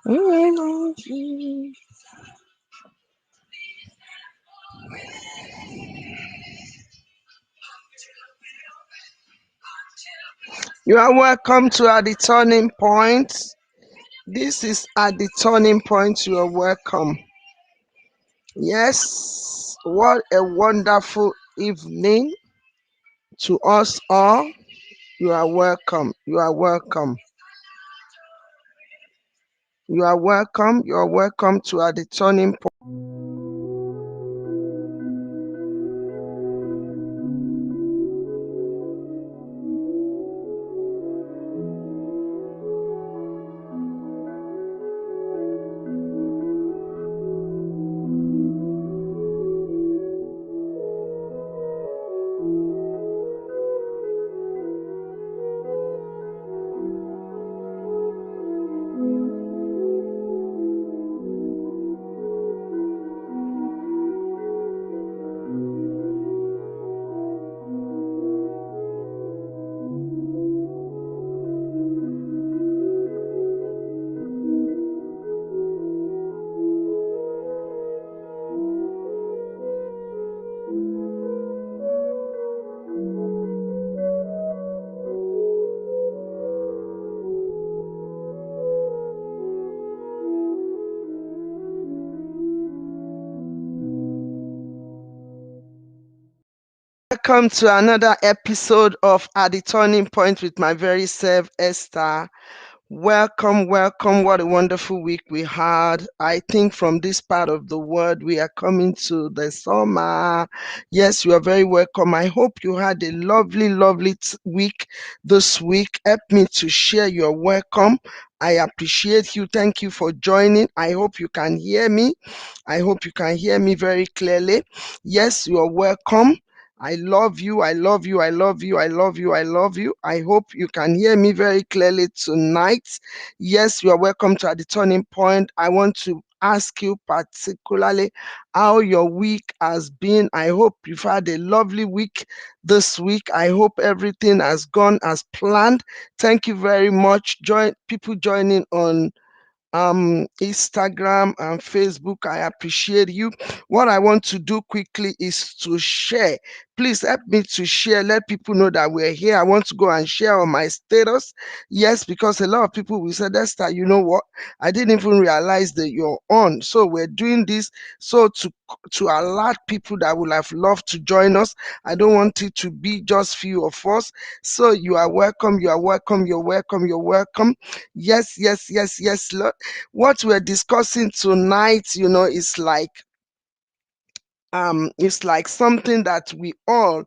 You are welcome to At the Turning Point. This is At the Turning Point. You are welcome. Yes, what a wonderful evening to us all. You are welcome. You are welcome. You are welcome. You are welcome to At the Turning Point. Welcome to another episode of At the Turning Point with my very self, Esther. Welcome, welcome. What a wonderful week we had. I think from this part of the world, we are coming to the summer. Yes, you are very welcome. I hope you had a lovely, lovely week this week. Help me to share your welcome. I appreciate you. Thank you for joining. I hope you can hear me. I hope you can hear me very clearly. Yes, you are welcome. I love you. I love you. I love you. I love you. I love you. I hope you can hear me very clearly tonight. Yes, you are welcome to At the Turning Point. I want to ask you particularly how your week has been. I hope you've had a lovely week this week. I hope everything has gone as planned. Thank you very much. People joining on Instagram and Facebook. I appreciate you. What I want to do quickly is to share. Please help me to share. Let people know that we're here. I want to go and share on my status. Yes, because a lot of people will say, Esther, you know what? I didn't even realize that you're on. So we're doing this so to alert people that would have loved to join us. I don't want it to be just few of us. So you are welcome. You are welcome. You're welcome. You're welcome. Yes, yes, yes, yes. What we're discussing tonight, it's like something that we all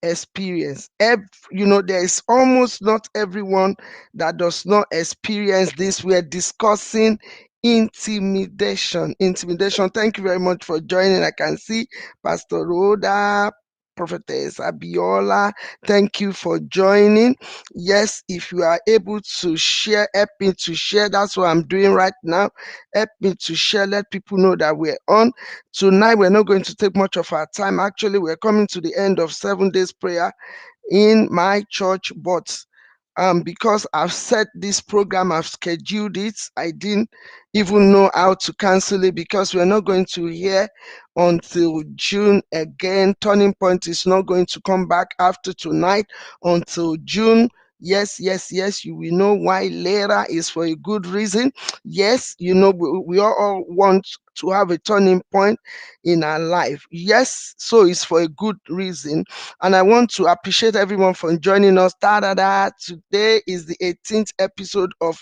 experience. There is almost not everyone that does not experience this. We're discussing intimidation. Intimidation. Thank you very much for joining. I can see Pastor Rhoda, Prophetess Abiola. Thank you for joining. Yes, if you are able to share, help me to share. That's what I'm doing right now. Help me to share. Let people know that we're on. Tonight, we're not going to take much of our time. Actually, we're coming to the end of 7 days prayer in my church, but because I've set this program, I've scheduled it, I didn't even know how to cancel it because we're not going to hear until June again. Turning Point is not going to come back after tonight until June. Yes, yes, yes. You will know why later is for a good reason. Yes, we all want to have a turning point in our life. Yes, so it's for a good reason. And I want to appreciate everyone for joining us. Today is the 18th episode of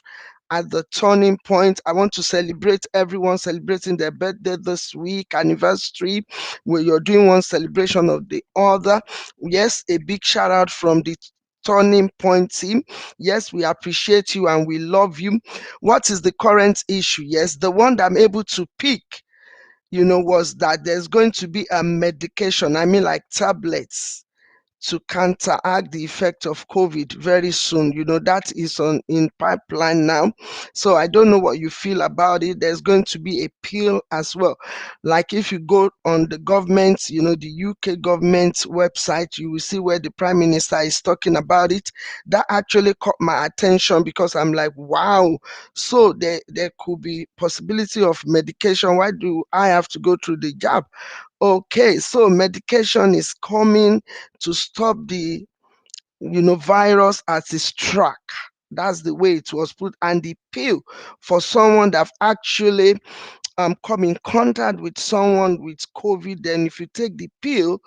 At the Turning Point. I want to celebrate everyone celebrating their birthday this week, anniversary, where you're doing one celebration of the other. Yes, a big shout out from the Turning Point team. Yes, we appreciate you and we love you. What is the current issue? Yes, the one that I'm able to pick, was that there's going to be a medication, I mean like tablets, to counteract the effect of COVID very soon. That is on in pipeline now. So I don't know what you feel about it. There's going to be a pill as well. Like if you go on the government, the UK government website, you will see where the Prime Minister is talking about it. That actually caught my attention because I'm like, wow. So there could be possibility of medication. Why do I have to go through the jab? Okay, so medication is coming to stop the virus at its track. That's the way it was put. And the pill for someone that actually come in contact with someone with COVID, then if you take the pill,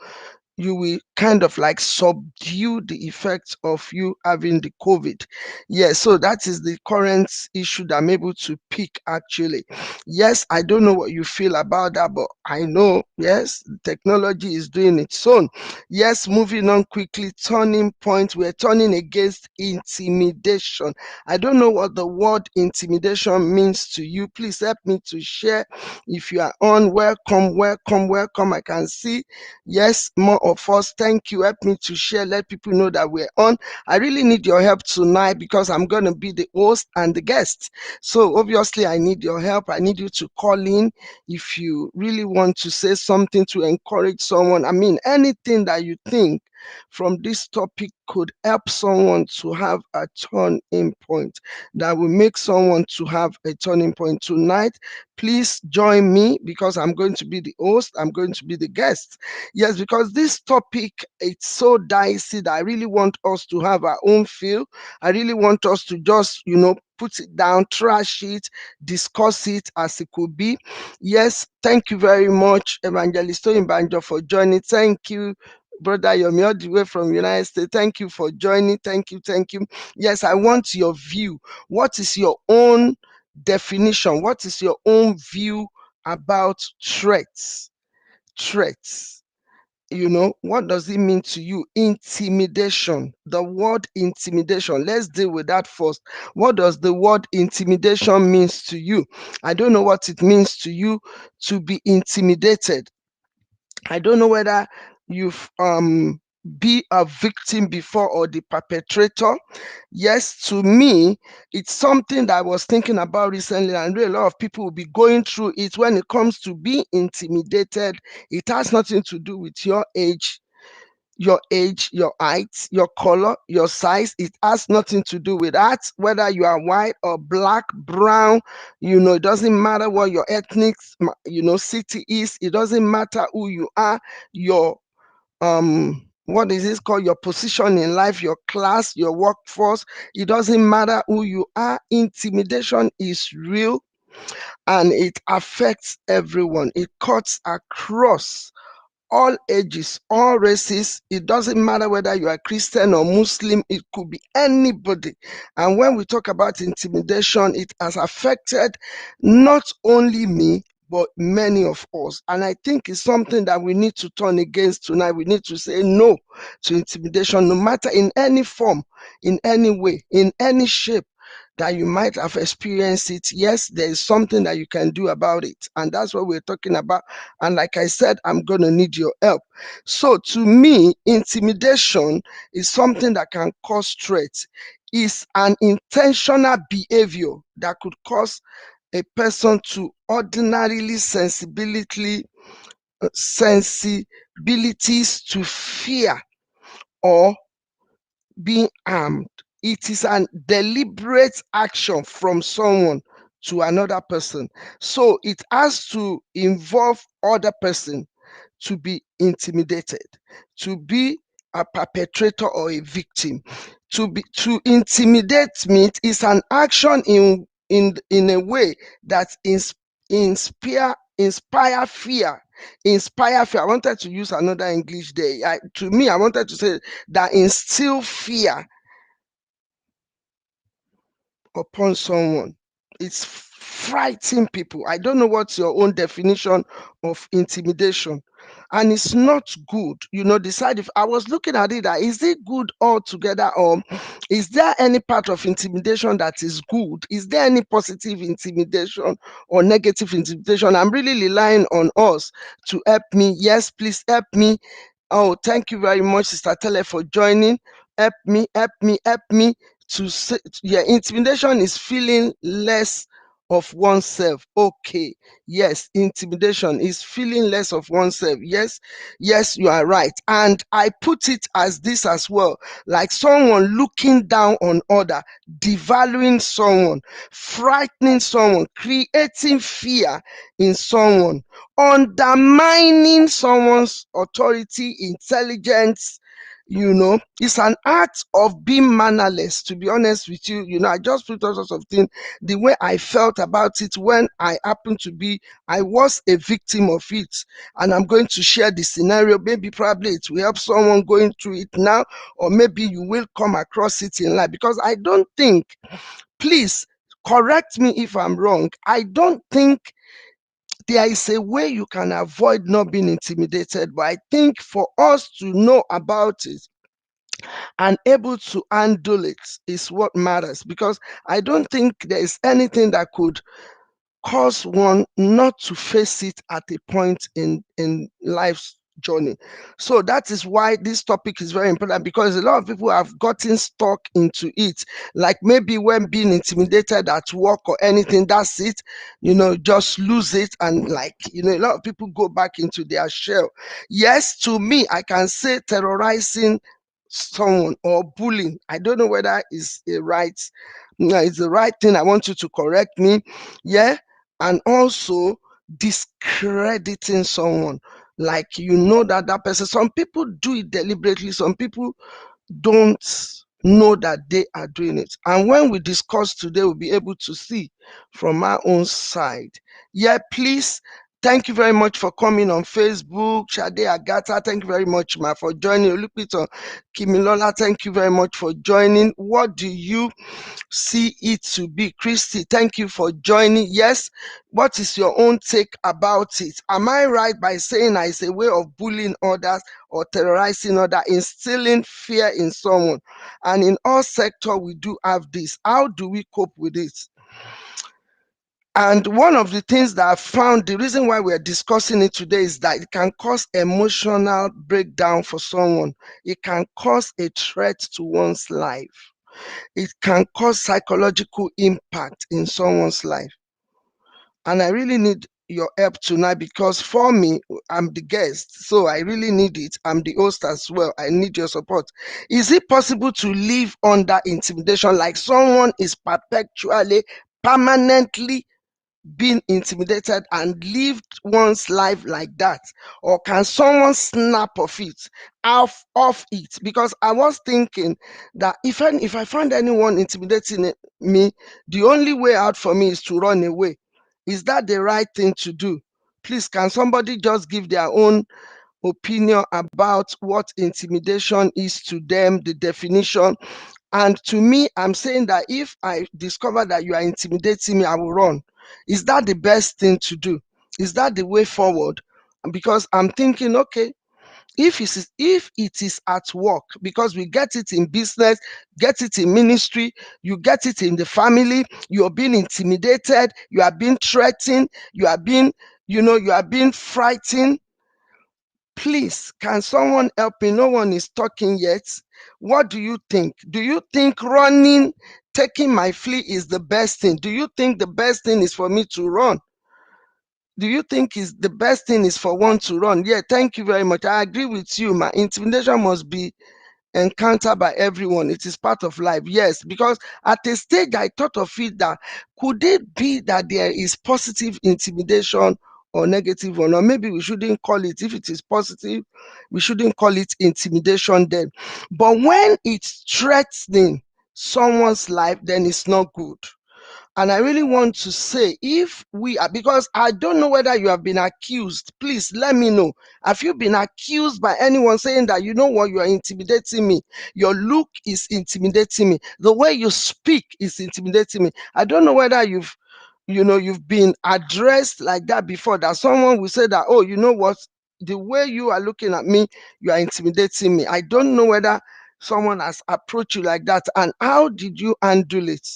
you will kind of like subdue the effects of you having the COVID. Yes, so that is the current issue that I'm able to pick actually. Yes, I don't know what you feel about that, but I know, yes, technology is doing its own. Yes, moving on quickly, turning point. We're turning against intimidation. I don't know what the word intimidation means to you. Please help me to share. If you are on, welcome, welcome, welcome. I can see, yes, more of us. Thank you. Help me to share. Let people know that we're on. I really need your help tonight because I'm going to be the host and the guest. So obviously, I need your help. I need you to call in if you really want to say something to encourage someone. I mean, anything that you think from this topic could help someone to have a turning point, that will make someone to have a turning point tonight. Please join me because I'm going to be the host. I'm going to be the guest. Yes, because this topic, it's so dicey that I really want us to have our own feel. I really want us to just, put it down, trash it, discuss it as it could be. Yes, thank you very much, Evangelist Banjo, for joining. Thank you, Brother Yomi, all the way from United States. Thank you for joining. Thank you, thank you. Yes, I want your view. What is your own definition? What is your own view about threats? Threats. What does it mean to you? Intimidation. The word intimidation. Let's deal with that first. What does the word intimidation means to you? I don't know what it means to you to be intimidated. I don't know whether you've be a victim before or the perpetrator. Yes, to me, it's something that I was thinking about recently, and really a lot of people will be going through it when it comes to being intimidated. It has nothing to do with your age, your height, your color, your size. It has nothing to do with that. Whether you are white or black, brown, it doesn't matter what your ethnic, city is. It doesn't matter who you are, your what is this called, your position in life, your class, your workforce. It doesn't matter who you are. Intimidation is real and it affects everyone. It cuts across all ages, all races. It doesn't matter whether you are Christian or Muslim, it could be anybody. And when we talk about intimidation, it has affected not only me, but many of us. And I think it's something that we need to turn against tonight. We need to say no to intimidation, no matter in any form, in any way, in any shape that you might have experienced it. Yes, there is something that you can do about it. And that's what we're talking about. And like I said, I'm going to need your help. So to me, intimidation is something that can cause threats. It's an intentional behavior that could cause a person to ordinarily sensibilities to fear or being armed. It is an deliberate action from someone to another person. So it has to involve other person to be intimidated, to be a perpetrator or a victim. To intimidate me is an action in a way that inspire fear. Inspire fear. I wanted to use another English there. To me, I wanted to say that instill fear upon someone. It's frightening people. I don't know what's your own definition of intimidation. And it's not good. Decide if I was looking at it, that is it good altogether, or is there any part of intimidation that is good? Is there any positive intimidation or negative intimidation? I'm really relying on us to help me. Yes, please help me Oh, thank you very much, Sister Tele, for joining. Help me to say, yeah, intimidation is feeling less of oneself. Okay, yes, intimidation is feeling less of oneself. Yes, yes, you are right. And I put it as this as well, like someone looking down on other, devaluing someone, frightening someone, creating fear in someone, undermining someone's authority, intelligence. It's an act of being mannerless, to be honest with you. I just put all sorts of things. The way I felt about it when I was a victim of it. And I'm going to share the scenario. Maybe probably it will help someone going through it now, or maybe you will come across it in life. Because I don't think, please correct me if I'm wrong, I don't think there is a way you can avoid not being intimidated, but I think for us to know about it and able to handle it is what matters, because I don't think there is anything that could cause one not to face it at a point in life's journey. So that is why this topic is very important, because a lot of people have gotten stuck into it, like maybe when being intimidated at work or anything, that's it, just lose it, and like, a lot of people go back into their shell. Yes, to me, I can say terrorizing someone or bullying, I don't know whether it's a right, no, it's the right thing. I want you to correct me. Yeah. And also discrediting someone, like, that person, some people do it deliberately, some people don't know that they are doing it. And when we discuss today, we'll be able to see from our own side. Yeah, please. Thank you very much for coming on Facebook. Shade Agata, thank you very much, ma, for joining. Olupito Kimilola, thank you very much for joining. What do you see it to be? Christy, thank you for joining. Yes, what is your own take about it? Am I right by saying that it's a way of bullying others or terrorizing others, instilling fear in someone? And in all sector, we do have this. How do we cope with it? And one of the things that I found, the reason why we're discussing it today, is that it can cause emotional breakdown for someone. It can cause a threat to one's life. It can cause psychological impact in someone's life. And I really need your help tonight, because for me, I'm the guest, so I really need it. I'm the host as well. I need your support. Is it possible to live under intimidation, like someone is perpetually, permanently being intimidated, and lived one's life like that? Or can someone snap off it? Because I was thinking that if I find anyone intimidating me, the only way out for me is to run away. Is that the right thing to do? Please, can somebody just give their own opinion about what intimidation is to them, the definition? And to me, I'm saying that if I discover that you are intimidating me, I will run. Is that the best thing to do? Is that the way forward? Because I'm thinking, okay, if it is at work, because we get it in business, get it in ministry, you get it in the family, you're being intimidated, you are being threatened, you are being, you are being frightened. Please, can someone help me? No one is talking yet. What do you think? Do you think running, taking my flee is the best thing? Do you think the best thing is for me to run? Do you think is the best thing is for one to run? Yeah, thank you very much. I agree with you. My intimidation must be encountered by everyone. It is part of life. Yes, because at a stage I thought of it that could it be that there is positive intimidation or negative one? Or maybe we shouldn't call it, if it is positive, we shouldn't call it intimidation then. But when it's threatening someone's life, then it's not good. And I really want to say, if we are, because I don't know whether you have been accused, please let me know. Have you been accused by anyone saying that, you know what, you are intimidating me? Your look is intimidating me. The way you speak is intimidating me. I don't know whether you've been addressed like that before, that someone will say that, oh, you know what, the way you are looking at me, you are intimidating me. I don't know whether someone has approached you like that, and how did you handle it?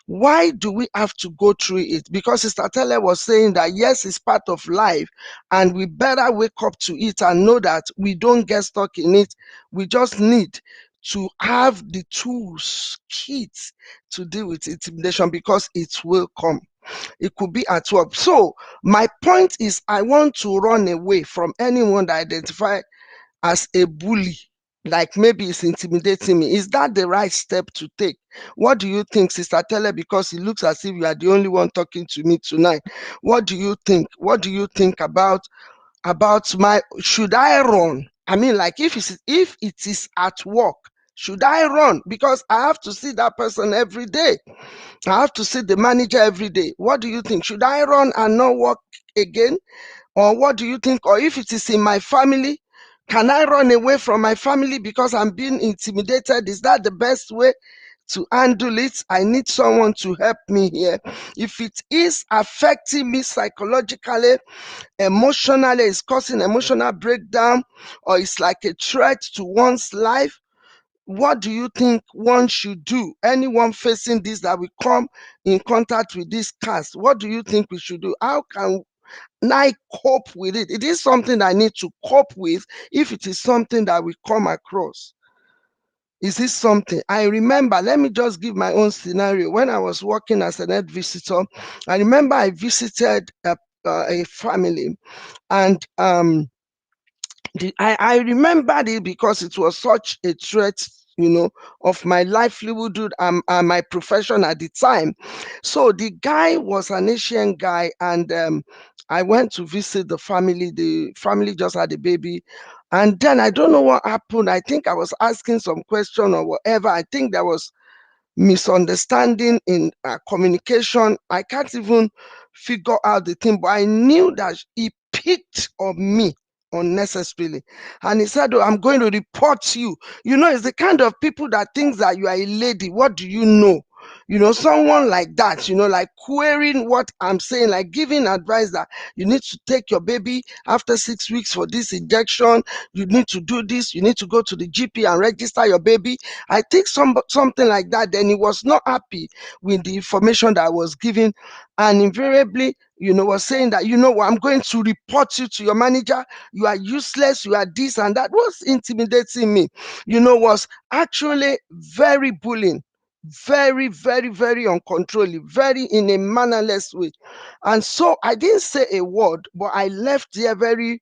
Why do we have to go through it? Because Sister Tele was saying that yes, it's part of life, and we better wake up to it and know that we don't get stuck in it. We just need to have the tools, kits to deal with intimidation, because it will come. It could be at work. So my point is, I want to run away from anyone that identify as a bully, like maybe it's intimidating me. Is that the right step to take? What do you think, Sister Tele? Because it looks as if you are the only one talking to me tonight. What do you think? What do you think about my, should I run? I mean, like, if it is at work, should I run? Because I have to see that person every day. I have to see the manager every day. What do you think? Should I run and not work again? Or what do you think? Or if it is in my family, can I run away from my family because I'm being intimidated? Is that the best way to handle it? I need someone to help me here. If it is affecting me psychologically, emotionally, it's causing emotional breakdown, or it's like a threat to one's life, what do you think one should do? Anyone facing this that will come in contact with this cast, what do you think we should do? How can I cope with it? It is something I need to cope with. If it is something that we come across, is this something? I remember, let me just give my own scenario. When I was working as an head visitor, I remember I visited a family, and I remembered it because it was such a threat, of my livelihood and my profession at the time. So the guy was an Asian guy, and I went to visit the family. The family just had a baby. And then I don't know what happened. I think I was asking some question or whatever. I think there was misunderstanding in communication. I can't even figure out the thing, but I knew that he picked on me unnecessarily. And he said, "Oh, I'm going to report you." It's the kind of people that thinks that you are a lady. What do you know? Someone like that, like querying what I'm saying, like giving advice that you need to take your baby after 6 weeks for this injection. You need to do this. You need to go to the GP and register your baby. I think something like that. Then he was not happy with the information that I was given, and invariably, was saying that, what, I'm going to report you to your manager. You are useless. You are this and that. Was intimidating me. Was actually very bullying, very, very, very uncontrollably, very in a mannerless way. And so I didn't say a word, but I left there very,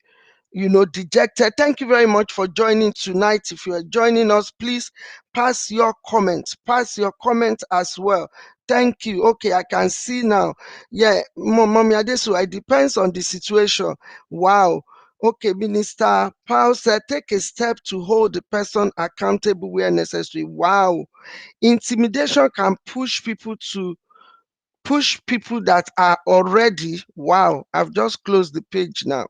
dejected. Thank you very much for joining tonight. If you are joining us, please pass your comments. Pass your comment as well. Thank you. Okay, I can see now. Yeah, Mommy Adesu, it depends on the situation. Wow. Okay, Minister Paul said, take a step to hold the person accountable where necessary. Wow. Intimidation can push people that are already, wow, I've just closed the page now.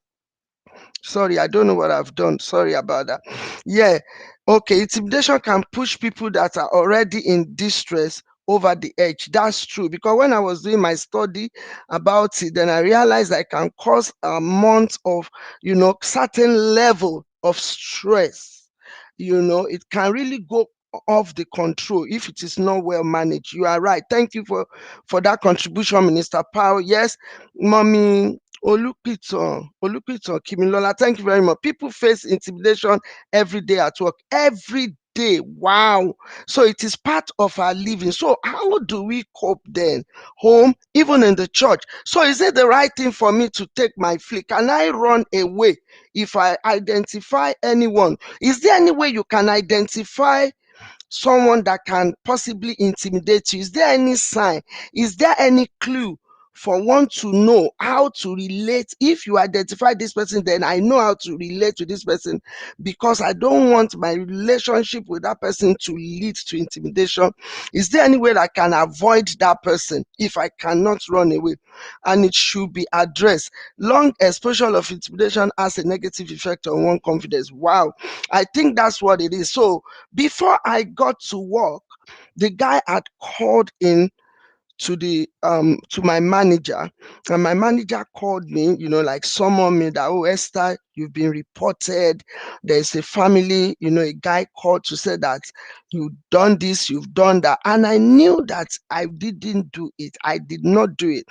Sorry, I don't know what I've done. Sorry about that. Yeah. Okay. Intimidation can push people that are already in distress over the edge. That's true. Because when I was doing my study about it, then I realized I can cause a month of, certain level of stress. It can really go off the control if it is not well managed. You are right. Thank you for that contribution, Minister Powell. Yes, Mommy Olupitan Kimilola, thank you very much. People face intimidation every day at work. Every day. Wow. So it is part of our living. So how do we cope then? Home, even in the church. So is it the right thing for me to take my flick? Can I run away if I identify anyone? Is there any way you can identify someone that can possibly intimidate you? Is there any sign? Is there any clue for one to know how to relate? If you identify this person, then I know how to relate to this person, because I don't want my relationship with that person to lead to intimidation. Is there any way that I can avoid that person if I cannot run away? And it should be addressed. Long exposure of intimidation has a negative effect on one confidence. Wow. I think that's what it is. So before I got to work, the guy had called in to my manager, and my manager called me, like summon me that, oh, Esther, you've been reported. There's a family, a guy called to say that you've done this, you've done that. And I knew that I didn't do it. I did not do it.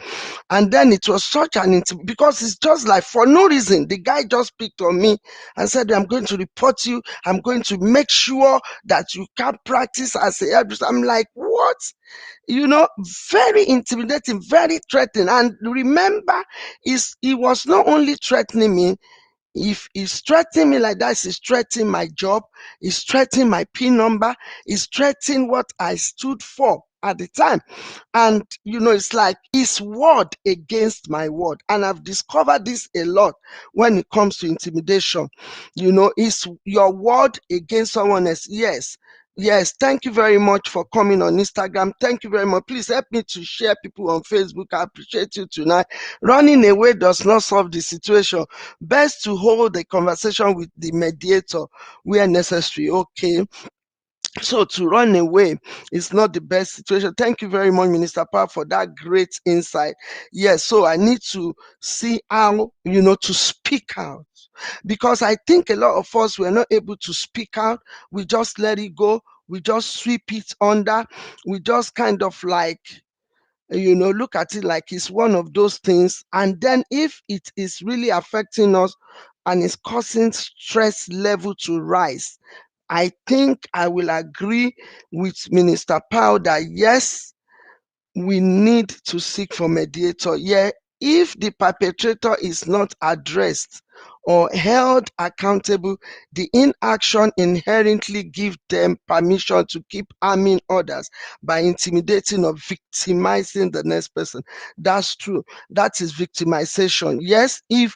And then it was such an because it's just like for no reason, the guy just picked on me and said, I'm going to report you. I'm going to make sure that you can't practice as a hairdresser. I'm like, what? Very intimidating, very threatening. And remember, he was not only threatening me, if he's threatening me like that, he's threatening my job, he's threatening my PIN number, he's threatening what I stood for at the time. And it's like his word against my word. And I've discovered this a lot when it comes to intimidation. It's your word against someone else. Yes. Yes, thank you very much for coming on Instagram. Thank you very much. Please help me to share people on Facebook. I appreciate you tonight. Running away does not solve the situation. Best to hold a conversation with the mediator where necessary. Okay. So to run away is not the best situation. Thank you very much, Minister Power, for that great insight. Yes, so I need to see how, to speak out. Because I think a lot of us were not able to speak out. We just let it go. We just sweep it under. We just kind of like, look at it like it's one of those things. And then if it is really affecting us and is causing stress level to rise, I think I will agree with Minister Powell that yes, we need to seek for mediator. Yeah, if the perpetrator is not addressed or held accountable, the inaction inherently gives them permission to keep harming others by intimidating or victimizing the next person. That's true. That is victimization. Yes, if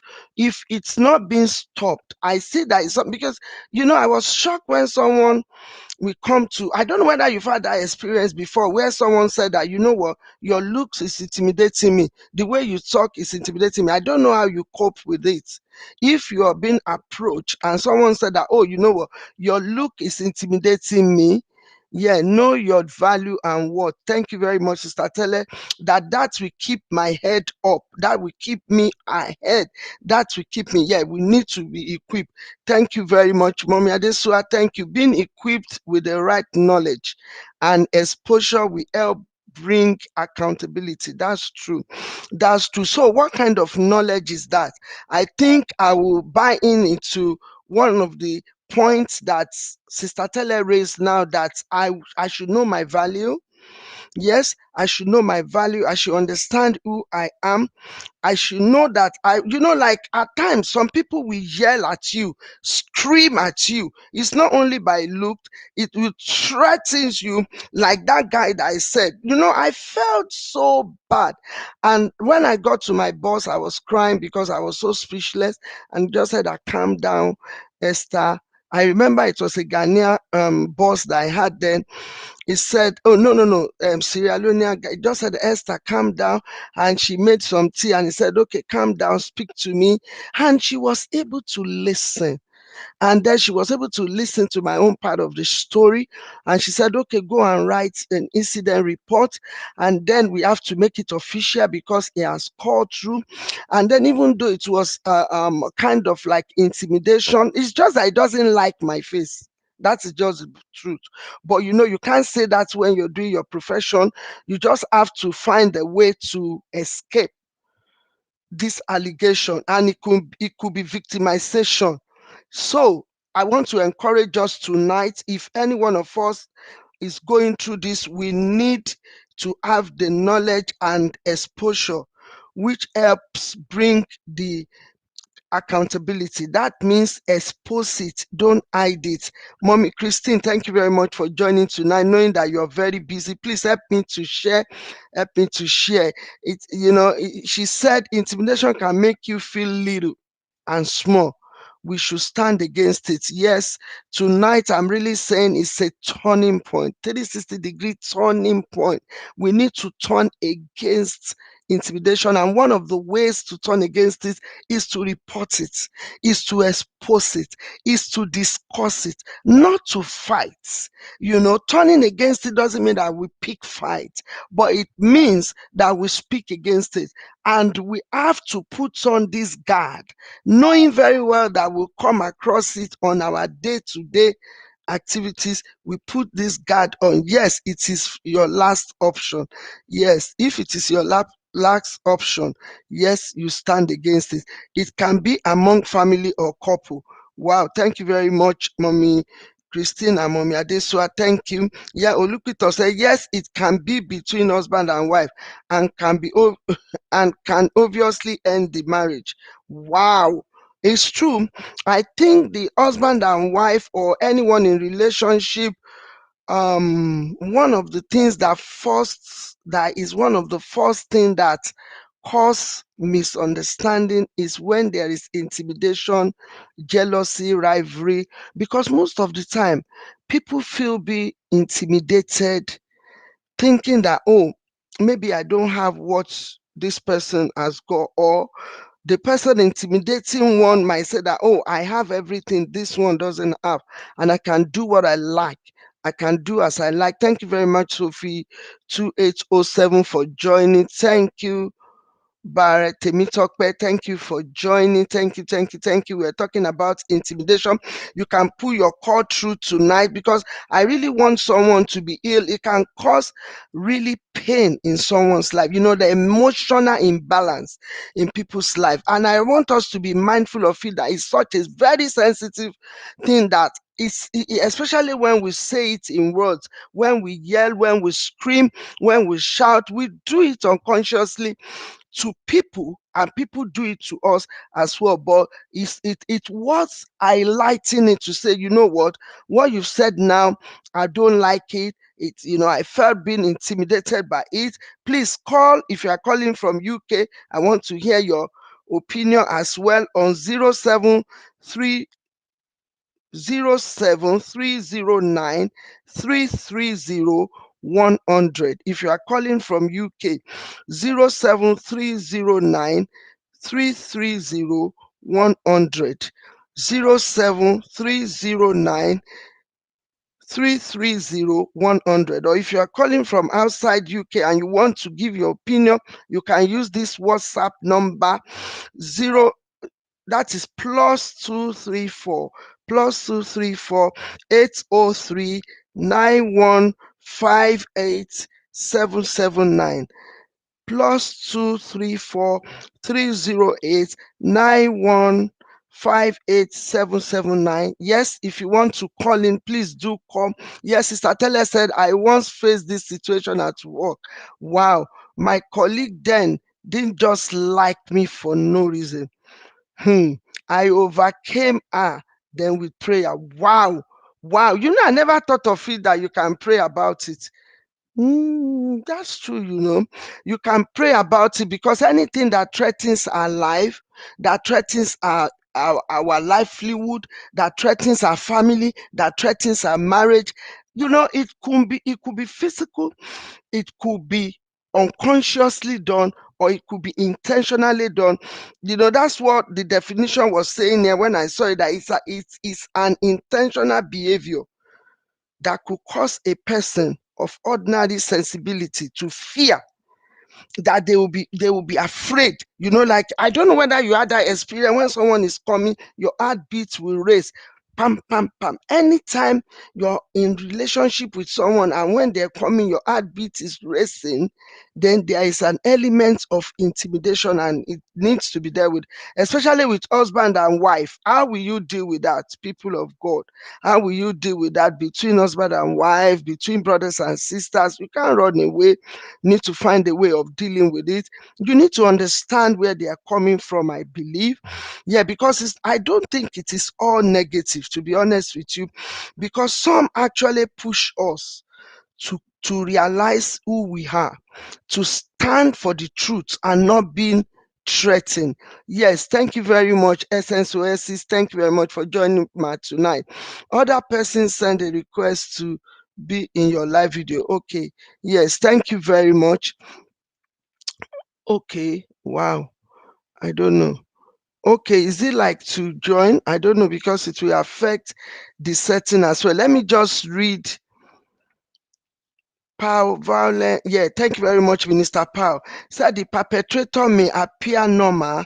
it's not being stopped, I see that it's something because I was shocked when someone we come to, I don't know whether you've had that experience before where someone said that, what, your looks is intimidating me, the way you talk is intimidating me. I don't know how you cope with it. If you are being approached and someone said that, oh, what, your look is intimidating me, yeah, know your value and worth. Thank you very much, Sister Tele. That will keep my head up. That will keep me ahead. That will keep me. Yeah, we need to be equipped. Thank you very much, Mommy Adesua. Thank you. Being equipped with the right knowledge and exposure will help bring accountability. That's true. That's true. So what kind of knowledge is that? I think I will buy into one of the points that Sister Tele raised now, that I should know my value. Yes, I should know my value. I should understand who I am. I should know that like at times, some people will yell at you, scream at you. It's not only by look, it will threaten you, like that guy that I said. I felt so bad. And when I got to my boss, I was crying because I was so speechless and just said, I calm down, Esther. I remember it was a Ghanaian boss that I had then. He said, oh, no, no, no, Sierra Leonean guy. He just said, Esther, calm down. And she made some tea and he said, okay, calm down, speak to me. And she was able to listen. And then she was able to listen to my own part of the story. And she said, okay, go and write an incident report. And then we have to make it official because he has called through. And then even though it was kind of like intimidation, it's just that he doesn't like my face. That's just the truth. But you can't say that when you're doing your profession. You just have to find a way to escape this allegation, and it could be victimization. So I want to encourage us tonight, if any one of us is going through this, we need to have the knowledge and exposure which helps bring the accountability. That means expose it, don't hide it. Mommy Christine, thank you very much for joining tonight, knowing that you're very busy. Please help me to share. Help me to share it. She said intimidation can make you feel little and small. We should stand against it. Yes, tonight I'm really saying it's a turning point, 360-degree turning point. We need to turn against intimidation, and one of the ways to turn against it is to report it, is to expose it, is to discuss it, not to fight. Turning against it doesn't mean that we pick fight, but it means that we speak against it. And we have to put on this guard, knowing very well that we'll come across it on our day-to-day activities. We put this guard on. Yes, it is your last option. Yes, if it is your last option, yes, you stand against it. It can be among family or couple. Wow, thank you very much, Mommy Christine and Mommy Adesua. Thank you. Yeah, Olupito said yes, it can be between husband and wife, and can obviously end the marriage. Wow, it's true. I think the husband and wife or anyone in relationship, one of the things that is one of the first thing that cause misunderstanding is when there is intimidation, jealousy, rivalry, because most of the time people feel be intimidated, thinking that, oh, maybe I don't have what this person has got, or the person intimidating one might say that, oh, I have everything this one doesn't have, and I can do what I like. I can do as I like. Thank you very much, Sophie 2807, for joining. Thank you, Barrett Temitokpe, thank you for joining. Thank you, thank you, thank you. We're talking about intimidation. You can pull your call through tonight, because I really want someone to be ill. It can cause really pain in someone's life. The emotional imbalance in people's life. And I want us to be mindful of it, that it's such a very sensitive thing, that especially when we say it in words, when we yell, when we scream, when we shout, we do it unconsciously to people, and people do it to us as well. But it was highlighting it to say, what you've said now, I don't like it. I felt being intimidated by it. Please call. If you are calling from UK, I want to hear your opinion as well on 073 07309 330 100. If you are calling from UK, 07309 330 100. 07309 330 100. Or if you are calling from outside UK and you want to give your opinion, you can use this WhatsApp number, that is +234 +234 803 9158 779, +234 308 9158 779. Yes, if you want to call in, please do call. Yes, Sister Tele said, I once faced this situation at work. Wow, my colleague then didn't just like me for no reason. I overcame her then with prayer. Wow. Wow. I never thought of it that you can pray about it. That's true. You can pray about it, because anything that threatens our life, that threatens our livelihood, that threatens our family, that threatens our marriage, it could be physical, it could be unconsciously done, or it could be intentionally done. That's what the definition was saying here when I saw it, that it's an intentional behavior that could cause a person of ordinary sensibility to fear, that they will be afraid. Like, I don't know whether you had that experience. When someone is coming, your heartbeat will race, pam pam pam. Anytime you're in relationship with someone and when they're coming, your heartbeat is racing, then there is an element of intimidation, and it needs to be dealt with, especially with husband and wife. How will you deal with that, people of God? How will you deal with that between husband and wife, between brothers and sisters? You can't run away. Need to find a way of dealing with it. You need to understand where they are coming from, I believe. Yeah, because I don't think it is all negative, to be honest with you, because some actually push us to realize who we are, to stand for the truth and not being threatened. Yes, thank you very much, Essence Oasis. Thank you very much for joining me tonight. Other persons send a request to be in your live video. Okay, yes, thank you very much. Okay, wow. I don't know. Okay, is it like to join? I don't know because it will affect the setting as well. Let me just read Powell, violent. Yeah, thank you very much, Minister Powell. Said the perpetrator may appear normal,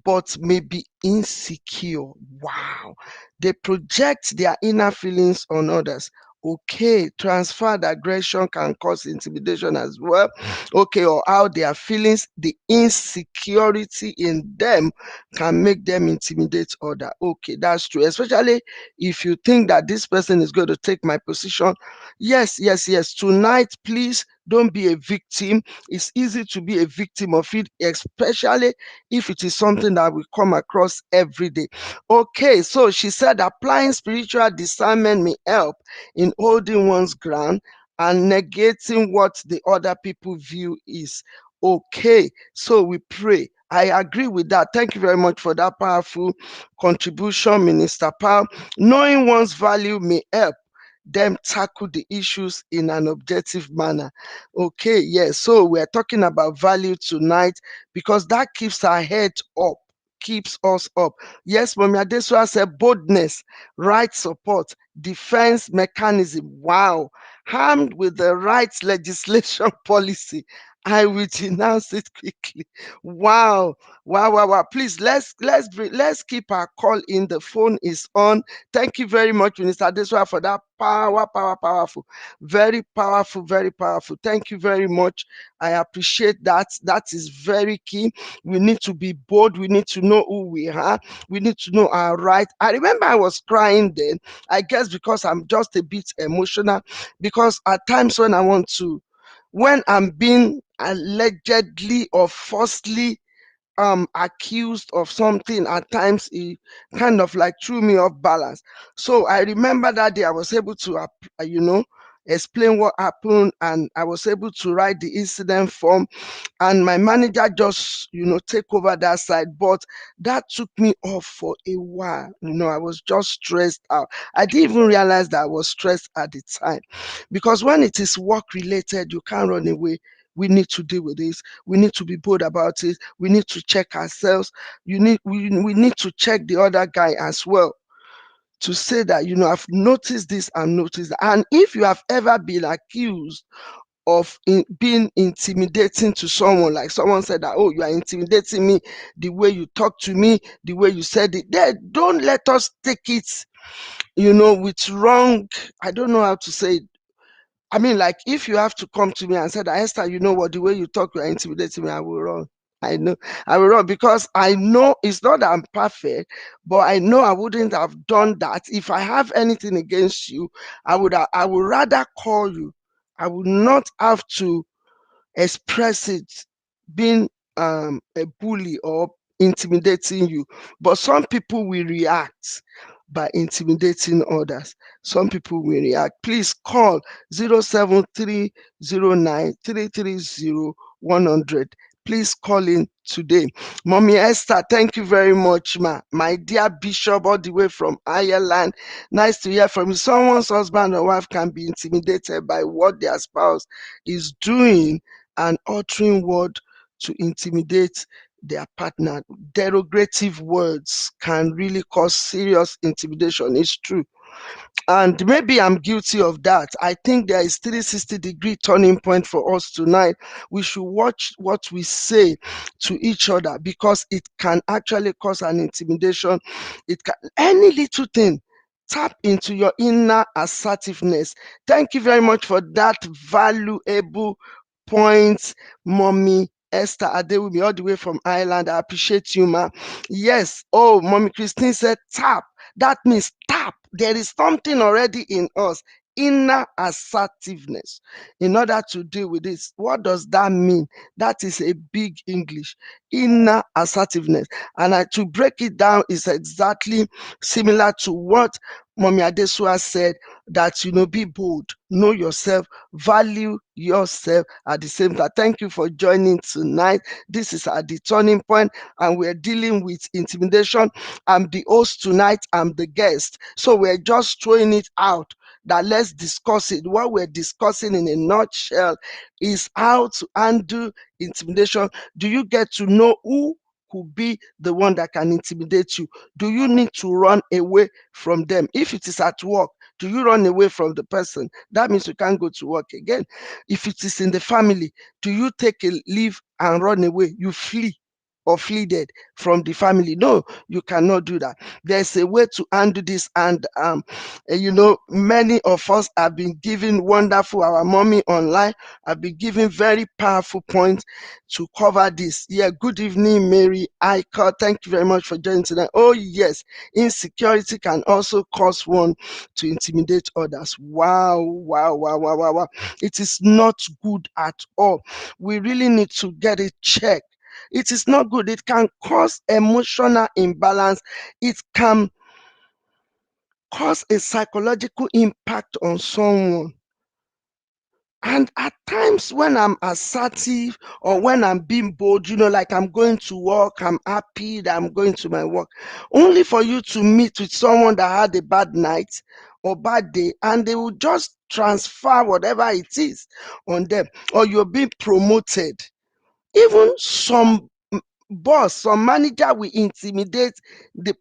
but may be insecure. Wow. They project their inner feelings on others. Okay, transferred aggression can cause intimidation as well. Okay, or how their feelings, the insecurity in them can make them intimidate other. Okay, that's true. Especially if you think that this person is going to take my position. Yes, yes, yes. Tonight, please don't be a victim. It's easy to be a victim of it, especially if it is something that we come across every day. Okay, so she said applying spiritual discernment may help in holding one's ground and negating what the other people view is okay. So we pray. I agree with that. Thank you very much for that powerful contribution, Minister Powell. Knowing one's value may help them tackle the issues in an objective manner. Okay, yes. So we're talking about value tonight because that keeps our head up, keeps us up. Yes, Mommy Adesua said boldness, right support, defense mechanism. Wow. Armed with the right legislation policy, I will denounce it quickly. Wow. Wow, wow, wow. Please let's keep our call in. The phone is on. Thank you very much, Minister Adesua, for that powerful, very powerful, very powerful. Thank you very much. I appreciate that. That is very key. We need to be bold. We need to know who we are. We need to know our right. I remember I was crying then, I guess because I'm just a bit emotional, because at times when I'm being allegedly or falsely accused of something, at times it kind of like threw me off balance. So I remember that day I was able to explain what happened, and I was able to write the incident form, and my manager just take over that side. But that took me off for a while. I was just stressed out. I didn't even realize that I was stressed at the time, because when it is work related, you can't run away. We need to deal with this. We need to be bold about it. We need to check ourselves. We need to check the other guy as well, to say that I've noticed this and noticed that. And if you have ever been accused of being intimidating to someone, like someone said that, oh, you are intimidating me, the way you talk to me, the way you said it, then don't let us take it with wrong, I don't know how to say it. I mean, like, if you have to come to me and say that, Esther, you know what, the way you talk, you are intimidating me, I will run. I know I will run, because I know it's not that I'm perfect, but I know I wouldn't have done that. If I have anything against you, I would rather call you. I would not have to express it, being a bully or intimidating you. But some people will react by intimidating others. Some people will react. Please call 07309330100. Please call in today. Mommy Esther, thank you very much, ma. My dear Bishop, all the way from Ireland. Nice to hear from you. Someone's husband or wife can be intimidated by what their spouse is doing and uttering word to intimidate their partner. Derogative words can really cause serious intimidation. It's true. And maybe I'm guilty of that. I think there is 360-degree turning point for us tonight. We should watch what we say to each other, because it can actually cause an intimidation. It can, any little thing. Tap into your inner assertiveness. Thank you very much for that valuable point, Mommy Esther Adewumi, all the way from Ireland. I appreciate you, ma. Yes. Oh, Mommy Christine said tap. That means tap. There is something already in us, inner assertiveness, in order to deal with this. What does that mean? That is a big English, inner assertiveness. And to break it down is exactly similar to what Mommy Adesua said, that be bold, know yourself, value yourself at the same time. Thank you for joining tonight. This is at the turning point, and we're dealing with intimidation. I'm the host tonight, I'm the guest, so we're just throwing it out that let's discuss it. What we're discussing in a nutshell is how to undo intimidation. Do you get to know who could be the one that can intimidate you? Do you need to run away from them? If it is at work, do you run away from the person? That means you can't go to work again. If it is in the family, do you take a leave and run away? You flee or fleed from the family? No, you cannot do that. There's a way to undo this, and many of us have been given wonderful. Our mommy online have been given very powerful points to cover this. Yeah, good evening, Mary Ika. Thank you very much for joining tonight. Oh yes, insecurity can also cause one to intimidate others. Wow, wow, wow, wow, wow, wow. It is not good at all. We really need to get it checked. It is not good. It can cause emotional imbalance. It can cause a psychological impact on someone. And at times when I'm assertive or when I'm being bold, like I'm going to work, I'm happy that I'm going to my work, only for you to meet with someone that had a bad night or bad day, and they will just transfer whatever it is on them, or you're being promoted. Even some boss, some manager will intimidate the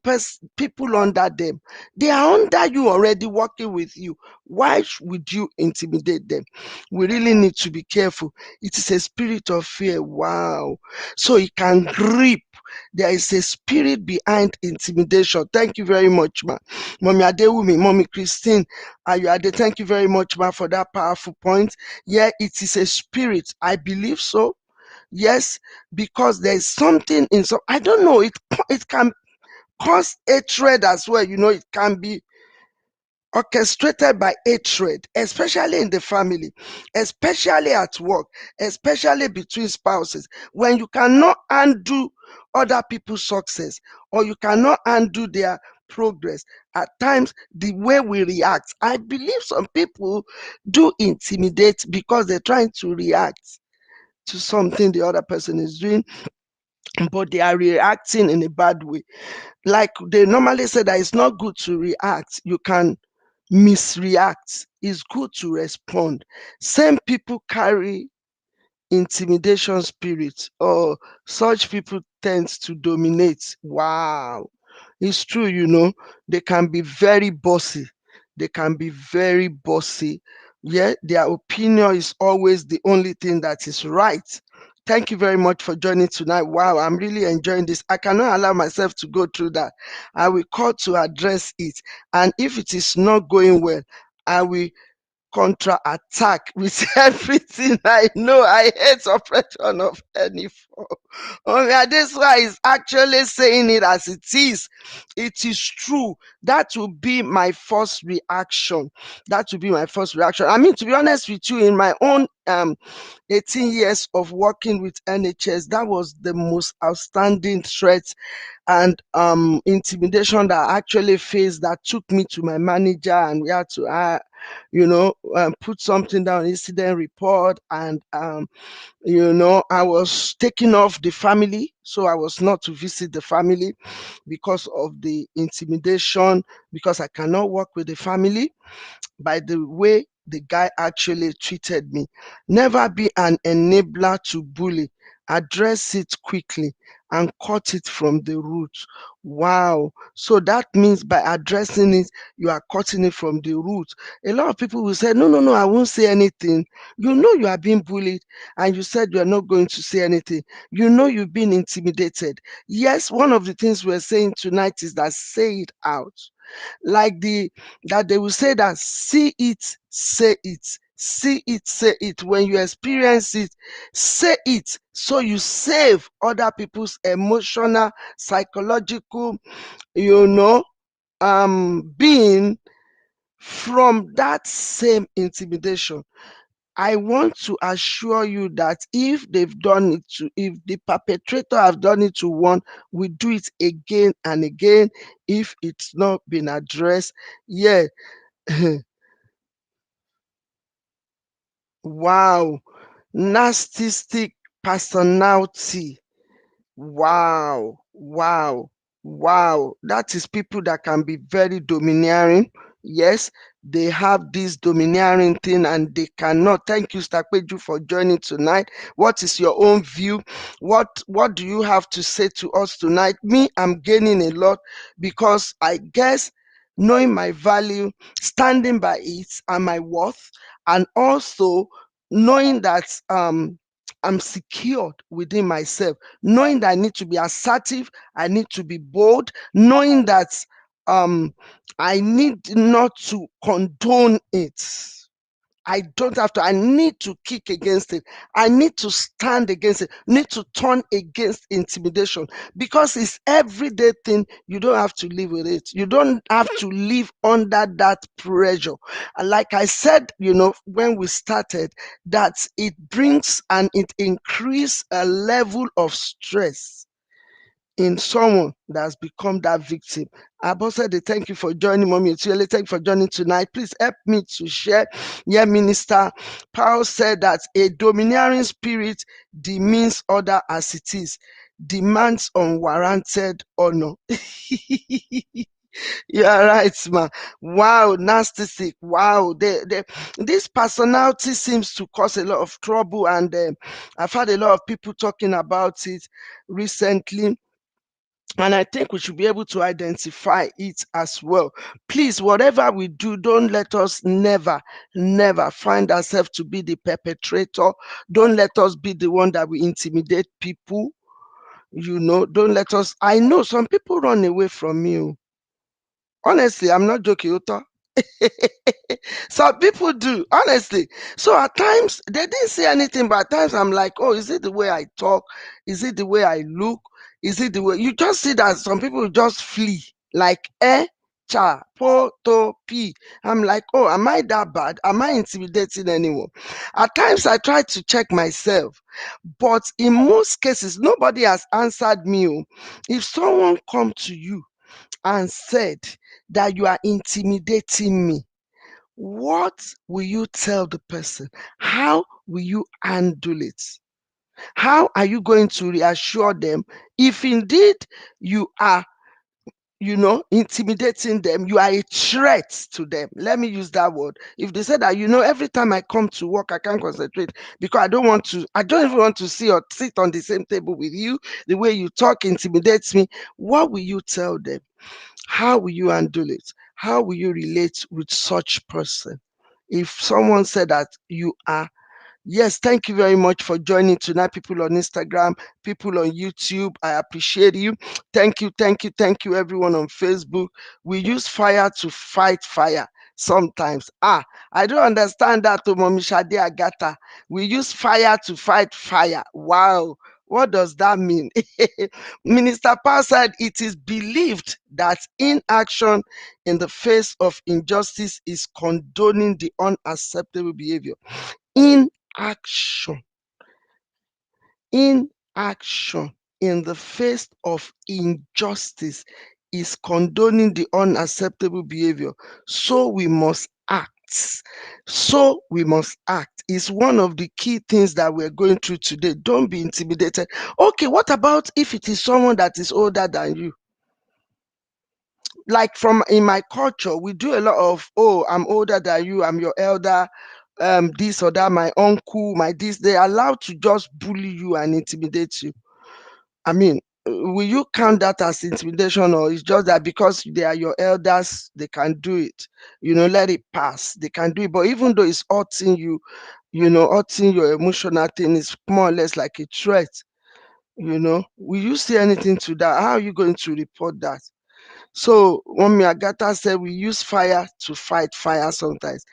people under them. They are under you already, working with you. Why would you intimidate them? We really need to be careful. It is a spirit of fear. Wow. So it can grip. There is a spirit behind intimidation. Thank you very much, ma. Mommy Adewumi, Mommy Christine, Ayuade, thank you very much, ma, for that powerful point. Yeah, it is a spirit. I believe so. Yes, because there's something in some, I don't know, it can cause hatred as well. It can be orchestrated by hatred, especially in the family, especially at work, especially between spouses. When you cannot undo other people's success, or you cannot undo their progress, at times the way we react, I believe some people do intimidate because they're trying to react to something the other person is doing, but they are reacting in a bad way. Like they normally say that it's not good to react, you can misreact. It's good to respond. Same people carry intimidation spirit, or such people tends to dominate. Wow. It's true, they can be very bossy. They can be very bossy. Yeah, their opinion is always the only thing that is right. Thank you very much for joining tonight. Wow, I'm really enjoying this. I cannot allow myself to go through that. I will call to address it. And if it is not going well, I will counterattack with everything I know. I hate suppression of any form. Oh, yeah, this why is actually saying it as it is. It is true. That will be my first reaction. That will be my first reaction. I mean, to be honest with you, in my own 18 years of working with NHS, that was the most outstanding threat and intimidation that I actually faced, that took me to my manager, and we had to put something down, incident report, and I was taken off the family, so I was not to visit the family because of the intimidation, because I cannot work with the family by the way the guy actually treated me. Never be an enabler to bully. Address it quickly and cut it from the root. Wow. So that means by addressing it, you are cutting it from the root. A lot of people will say, no, no, no, I won't say anything. You know you are being bullied, and you said you are not going to say anything. You know you've been intimidated. Yes, one of the things we're saying tonight is that say it out, like that they will say that see it, say it, see it, say it. When you experience it, say it, so you save other people's emotional, psychological, you know being from that same intimidation. I want to assure you that if they've done it to, if the perpetrator have done it to one, we do it again and again if it's not been addressed. Yeah. Wow. Narcissistic personality. Wow, wow, wow. That is people that can be very domineering. Yes, they have this domineering thing and they cannot. Thank you, Stakpeju, for joining tonight. What is your own view? What do you have to say to us tonight? Me, I'm gaining a lot because I guess knowing my value, standing by it and my worth, and also knowing that I'm secured within myself, knowing that I need to be assertive, I need to be bold, knowing that um I need not to condone it. I don't have to. I need to kick against it. I need to stand against it. Need to turn against intimidation because it's everyday thing. You don't have to live with it. You don't have to live under that pressure. And like I said, when we started, that it brings and it increases a level of stress in someone that's become that victim. Abosede, thank you for joining. Mommy Otiele, thank you for joining tonight. Please help me to share. Yeah, Minister Paul said that a domineering spirit demeans order as it is, demands unwarranted honor. You are right, ma. Wow, narcissistic. Wow, this personality seems to cause a lot of trouble, and I've had a lot of people talking about it recently, and I think we should be able to identify it as well. Please, whatever we do, don't let us never find ourselves to be the perpetrator. Don't let us be the one that we intimidate people. Don't let us. I know some people run away from you. Honestly, I'm not joking, Uto. Some people do, honestly. So at times they didn't say anything, but at times I'm like, oh, is it the way I talk? Is it the way I look? Is it the way you just see that some people just flee like cha po to p? I'm like, oh, am I that bad? Am I intimidating anyone? At times I try to check myself, but in most cases nobody has answered me. Oh. If someone come to you and said that you are intimidating me, what will you tell the person? How will you handle it? How are you going to reassure them if indeed you are, intimidating them, you are a threat to them? Let me use that word. If they say that, every time I come to work, I can't concentrate because I don't even want to see or sit on the same table with you. The way you talk intimidates me. What will you tell them? How will you handle it? How will you relate with such person? If someone said that you are. Yes, thank you very much for joining tonight, people on Instagram, people on YouTube. I appreciate you. Thank you, everyone on Facebook. We use fire to fight fire sometimes. I don't understand that, to Mommy Shade Agata. We use fire to fight fire. Wow. What does that mean? Minister Paul said it is believed that inaction in the face of injustice is condoning the unacceptable behavior. Inaction, inaction in the face of injustice is condoning the unacceptable behavior. So we must act. So we must act. Is one of the key things that we're going through today. Don't be intimidated. Okay, what about if it is someone that is older than you? Like from in my culture, we do a lot of, oh, I'm older than you, I'm your elder, this or that, my uncle, my this. They are allowed to just bully you and intimidate you. I mean, will you count that as intimidation, or it's just that because they are your elders, they can do it? Let it pass. They can do it. But even though it's hurting you, hurting your emotional thing, is more or less like a threat. Will you say anything to that? How are you going to report that? So Mommy Agatha said we use fire to fight fire sometimes.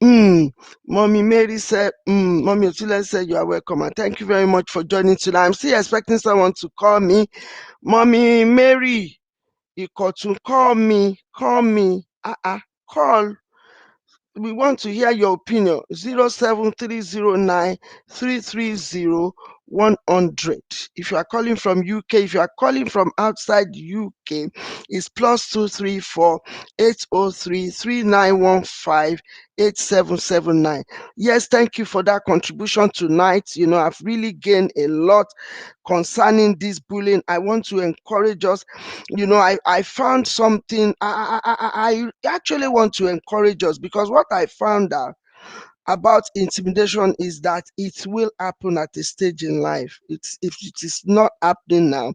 Mommy Mary said, Mommy Otile said you are welcome and thank you very much for joining tonight. I'm still expecting someone to call me. Mommy Mary, you call to call me. Call. We want to hear your opinion. 07309 330 100. If you are calling from UK, if you are calling from outside UK, it's +234 803 3915 8779. Yes, thank you for that contribution tonight. I've really gained a lot concerning this bullying. I want to encourage us. I found something. I actually want to encourage us, because what I found out about intimidation is that it will happen at a stage in life. If it is not happening now,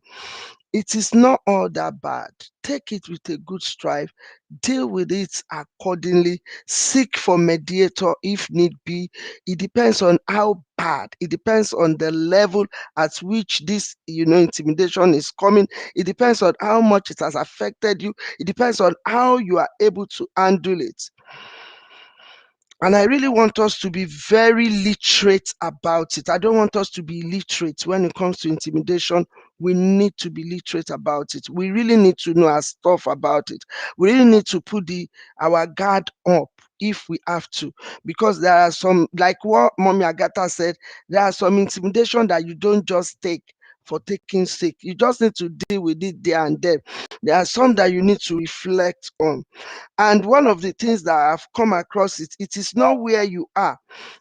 it is not all that bad. Take it with a good strive, deal with it accordingly, seek for mediator if need be. It depends on how bad, it depends on the level at which this intimidation is coming. It depends on how much it has affected you. It depends on how you are able to handle it. And I really want us to be very literate about it. I don't want us to be illiterate when it comes to intimidation. We need to be literate about it. We really need to know our stuff about it. We really need to put our guard up if we have to. Because there are some, like what Mommy Agatha said, there are some intimidation that you don't just take for taking sake. You just need to deal with it there and then. There are some that you need to reflect on. And one of the things that I've come across, it is not where you are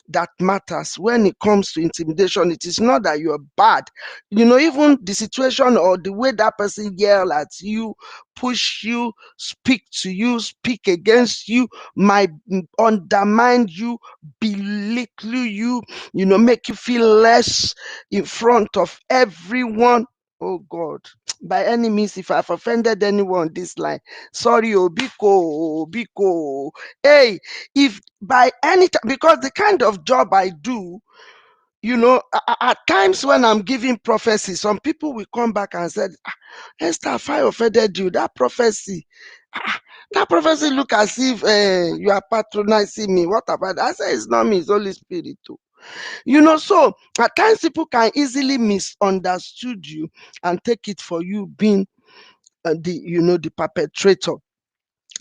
that matters when it comes to intimidation. It is not that you're bad. Even the situation or the way that person yell at you, push you, speak to you, speak against you, might undermine you, belittle you, make you feel less in front of everyone. Oh God, by any means, if I've offended anyone on this line, sorry, Biko. Hey, if by any time, because the kind of job I do, at times when I'm giving prophecy, some people will come back and say, Esther, if I offended you, that prophecy, that prophecy look as if you are patronizing me. What about that? I say, it's not me, it's Holy Spirit too. So at times people can easily misunderstood you and take it for you being the perpetrator.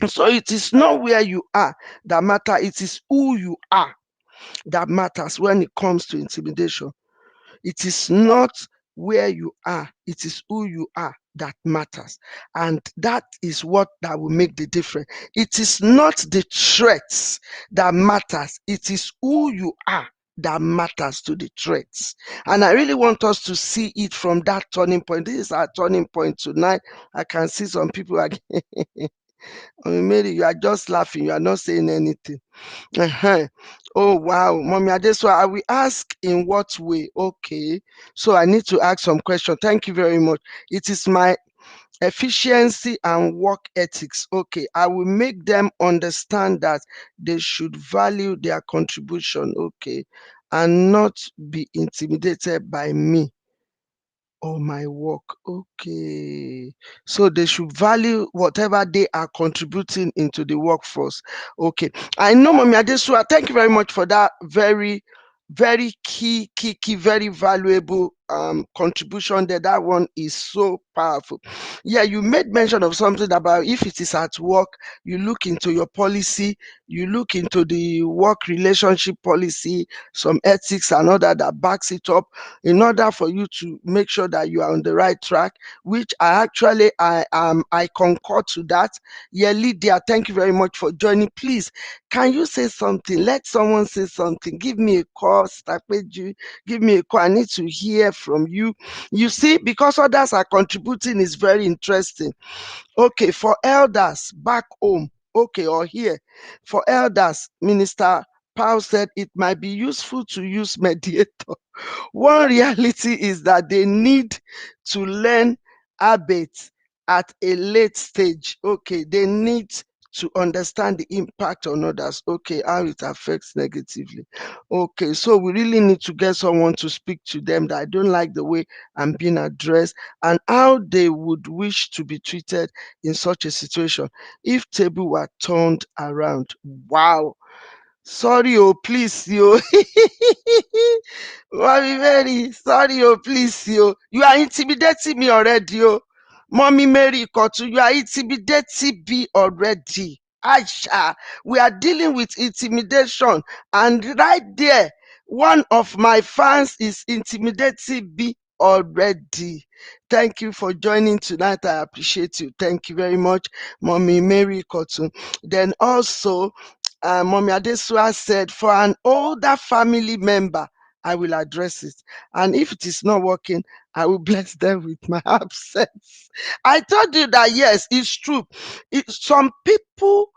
So it is not where you are that matter. It is who you are that matters when it comes to intimidation. It is not where you are. It is who you are that matters. And that is what that will make the difference. It is not the threats that matters. It is who you are that matters to the threats. And I really want us to see it from that turning point. This is our turning point tonight. I can see some people again. Mary, you are just laughing. You are not saying anything. Oh, wow. Mommy Adeswa, I will ask in what way? Okay. So I need to ask some questions. Thank you very much. It is my efficiency and work ethics. Okay. I will make them understand that they should value their contribution. Okay. And not be intimidated by me or my work. Okay. So they should value whatever they are contributing into the workforce. Okay. I know, Mommy Adesua, thank you very much for that very, very key, very valuable contribution there. That one is so powerful. Yeah, you made mention of something about if it is at work, you look into your policy, you look into the work relationship policy, some ethics and all that backs it up, in order for you to make sure that you are on the right track, which I concur to that. Yeah, Lydia, thank you very much for joining. Please, can you say something? Let someone say something. Give me a call, Stapeju. Give me a call. I need to hear from you. You see, because others are contributing is very interesting. Okay, for elders back home, okay, or here, for elders, Minister Paul said it might be useful to use mediator. One reality is that they need to learn habits at a late stage. Okay, they need to understand the impact on others. Okay, how it affects negatively. Okay, so we really need to get someone to speak to them that I don't like the way I'm being addressed and how they would wish to be treated in such a situation if table were turned around. Wow. Sorry, oh, please, yo. Mommy Mary, sorry, oh, please, yo. You are intimidating me already, yo. Mommy Mary Kotu, you are intimidating me already. Aisha, we are dealing with intimidation, and right there, One of my fans is intimidating me already. Thank you for joining tonight. I appreciate you. Thank you very much, Mommy Mary Cotton. Then also, Mommy Adesua said, for an older family member, I will address it. And if it is not working, I will bless them with my absence. I told you that, yes, it's true. Some people,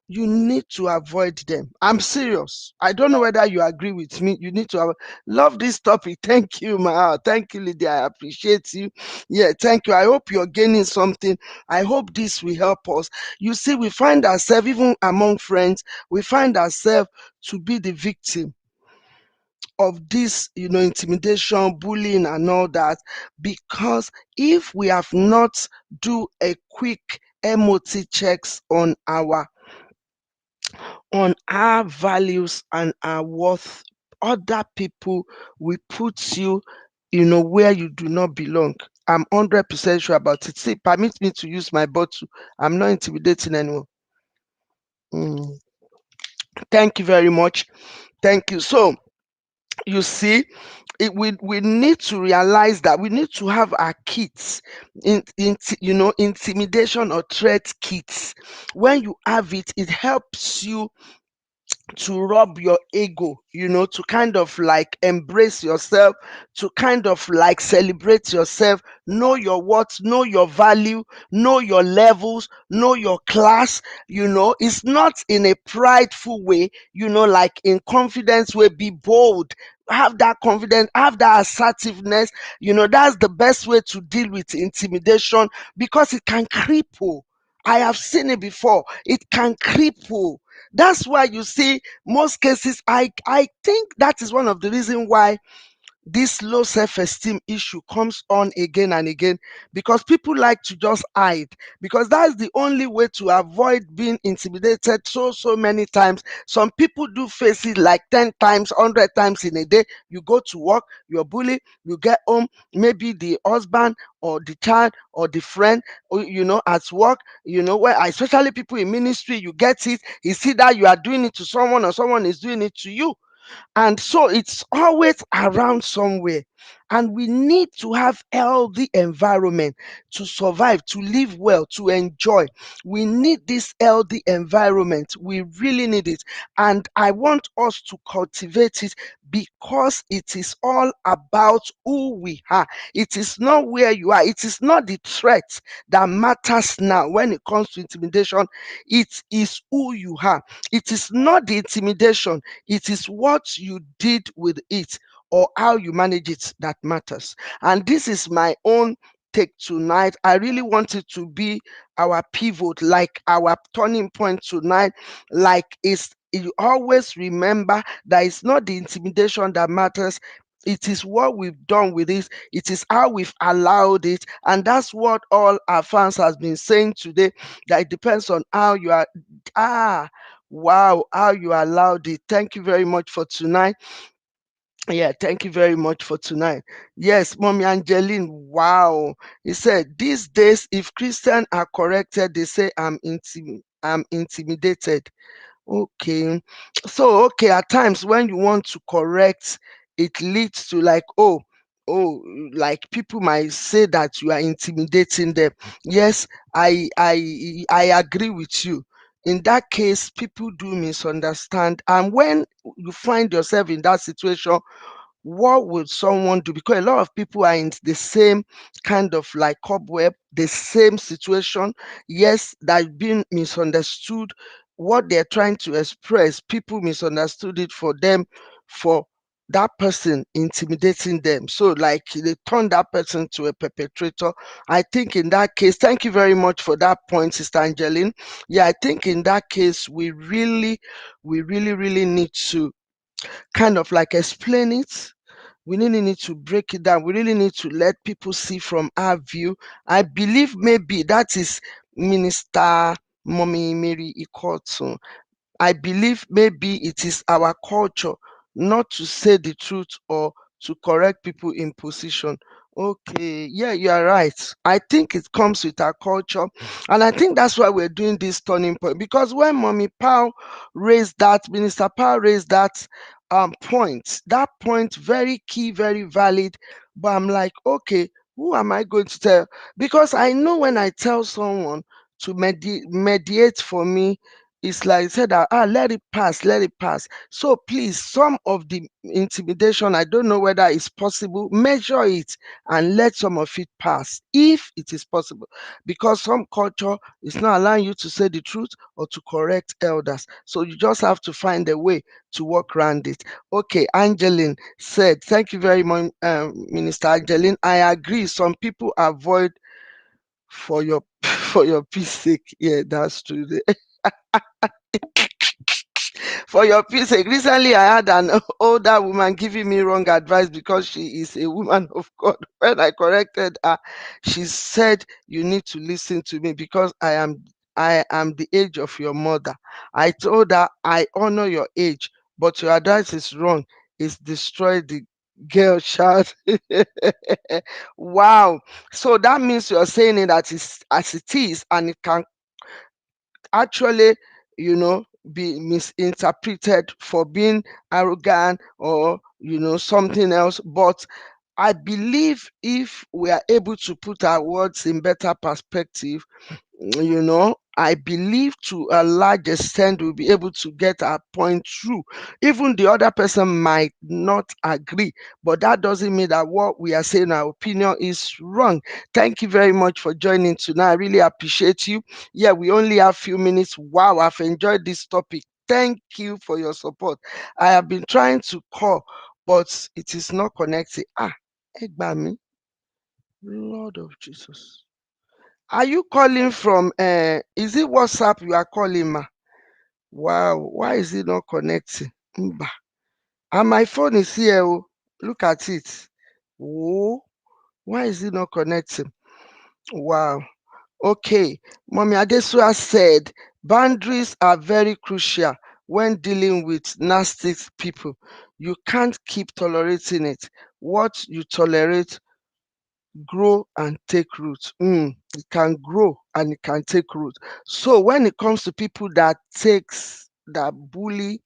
you need to avoid them. I'm serious. I don't know whether you agree with me. You need to love this topic. Thank you, ma. Thank you, Lydia. I appreciate you. Yeah, thank you. I hope you're gaining something. I hope this will help us. You see, we find ourselves, even among friends, we find ourselves to be the victim of this, intimidation, bullying, and all that, because if we have not do a quick MOT checks on our values and our worth, other people will put you, where you do not belong. I'm 100% sure about it. See, permit me to use my bottle. I'm not intimidating anyone. Mm. Thank you very much. Thank you. So, you see, we need to realize that we need to have our kits, intimidation or threat kits. When you have it, it helps you to rub your ego, to kind of like embrace yourself, to kind of like celebrate yourself, know your worth, know your value, know your levels, know your class. It's not in a prideful way, like in confidence way. Be bold, have that confidence, have that assertiveness. That's the best way to deal with intimidation, because it can cripple. I have seen it before. It can cripple. That's why you see most cases, I think that is one of the reasons why this low self-esteem issue comes on again and again, because people like to just hide, because that's the only way to avoid being intimidated so many times. Some people do face it like 10 times, 100 times in a day. You go to work, you're bullied, you get home, maybe the husband or the child or the friend, or, at work, where especially people in ministry, you get it. You see that you are doing it to someone or someone is doing it to you, and so it's always around somewhere. And we need to have healthy environment to survive, to live well, to enjoy. We need this healthy environment. We really need it. And I want us to cultivate it, because it is all about who we are. It is not where you are. It is not the threat that matters now when it comes to intimidation. It is who you are. It is not the intimidation, it is what you did with it, or how you manage it, that matters. And this is my own take tonight. I really want it to be our pivot, like our turning point tonight. Like, you always remember that it's not the intimidation that matters. It is what we've done with it. It is how we've allowed it. And that's what all our fans has been saying today. That it depends on how you are. Wow, how you allowed it. Thank you very much for tonight. Yeah, thank you very much for tonight. Yes, Mommy Angeline. Wow. He said, these days, if Christians are corrected, they say I'm intimidated. Okay. So, okay, at times when you want to correct, it leads to like, oh, like people might say that you are intimidating them. Yes, I agree with you. In that case, people do misunderstand. And when you find yourself in that situation, what would someone do? Because a lot of people are in the same kind of like cobweb, the same situation. Yes, that being misunderstood. What they're trying to express, people misunderstood it for them, for that person intimidating them. So, like, they turn that person to a perpetrator. I think in that case, thank you very much for that point, Sister Angeline. Yeah, I think in that case, we really need to kind of like explain it. We really need to break it down. We really need to let people see from our view. I believe maybe that is Minister Mommy Mary Ikotu. I believe maybe it is our culture not to say the truth or to correct people in position. Okay, yeah, you are right. I think it comes with our culture, and I think that's why we're doing this turning point. Because when Mommy Pao raised that, Minister Pao raised that point. That point very key, very valid. But I'm like, okay, who am I going to tell? Because I know when I tell someone to mediate for me, it's like said that let it pass, let it pass. So please, some of the intimidation, I don't know whether it's possible. Measure it and let some of it pass if it is possible. Because some culture is not allowing you to say the truth or to correct elders. So you just have to find a way to work around it. Okay, Angeline said, thank you very much, Minister Angeline. I agree. Some people avoid for your for your peace sake. Yeah, that's true. For your peace sake. Recently, I had an older woman giving me wrong advice because she is a woman of God. When I corrected her, she said, "You need to listen to me because I am the age of your mother." I told her, "I honor your age, but your advice is wrong. It's destroy the girl child." Wow. So that means you're saying it as it is, and it can actually, be misinterpreted for being arrogant or, something else. But I believe if we are able to put our words in better perspective, I believe to a large extent we'll be able to get our point through. Even the other person might not agree, but that doesn't mean that what we are saying, our opinion, is wrong. Thank you very much for joining tonight. I really appreciate you. Yeah, we only have few minutes. Wow, I've enjoyed this topic. Thank you for your support. I have been trying to call, but it is not connecting. Egbami, Lord of Jesus. Are you calling from is it WhatsApp you are calling, ma? Wow, why is it not connecting? Mba. And my phone is here. Oh. Look at it. Oh, why is it not connecting? Wow. Okay. Mommy Adesua said boundaries are very crucial when dealing with nasty people. You can't keep tolerating it. What you tolerate grow and take root. It can grow and it can take root. So when it comes to people that bully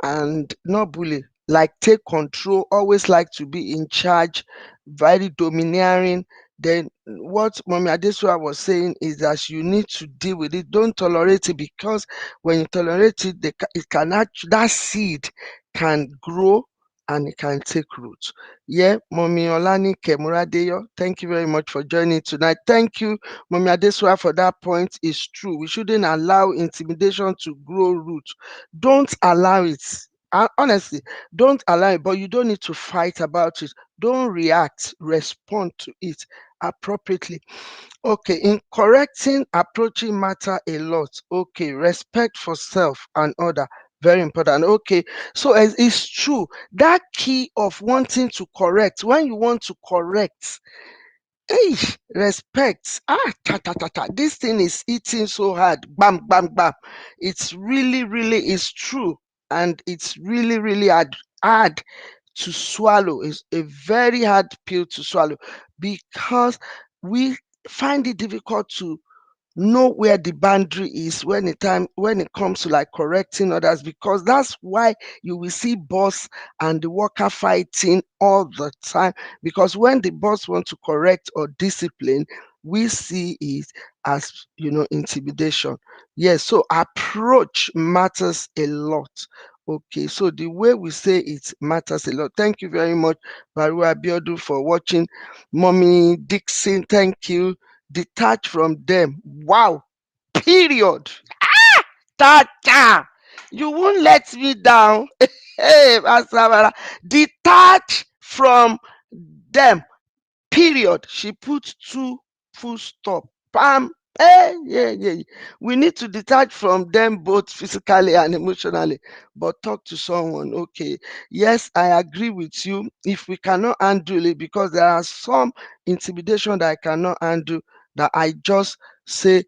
and not bully, like take control, always like to be in charge, very domineering, then what Mommy Adesua was saying is that you need to deal with it. Don't tolerate it, because when you tolerate it, it can that seed can grow and it can take root. Yeah, Mommy Olani Kemuradeyo, thank you very much for joining tonight. Thank you, Mommy Adesua, for that point. It's true. We shouldn't allow intimidation to grow root. Don't allow it. Honestly, don't allow it, but you don't need to fight about it. Don't react, respond to it appropriately. Okay, in correcting, approaching matter a lot. Okay, respect for self and other, very important. Okay, so it's true that key of wanting to correct. When you want to correct, hey, respect. Ta ta ta ta. This thing is eating so hard. Bam, bam, bam. It's really, really is true, and it's really, really hard to swallow. It's a very hard pill to swallow because we find it difficult to know where the boundary is when it comes to like correcting others, because that's why you will see boss and the worker fighting all the time, because when the boss wants to correct or discipline, we see it as intimidation. Yes, so approach matters a lot. Okay, so the way we say it matters a lot. Thank you very much, Baru Abiodu, for watching. Mommy Dixon, thank you. Detach from them. Wow. Period. Tata. You won't let me down. Hey, Pastor, detach from them. Period. She put two full stop. Bam. Hey, yeah, yeah, yeah. We need to detach from them both physically and emotionally, but talk to someone. Okay. Yes, I agree with you. If we cannot handle it, because there are some intimidation that I cannot handle, that I just say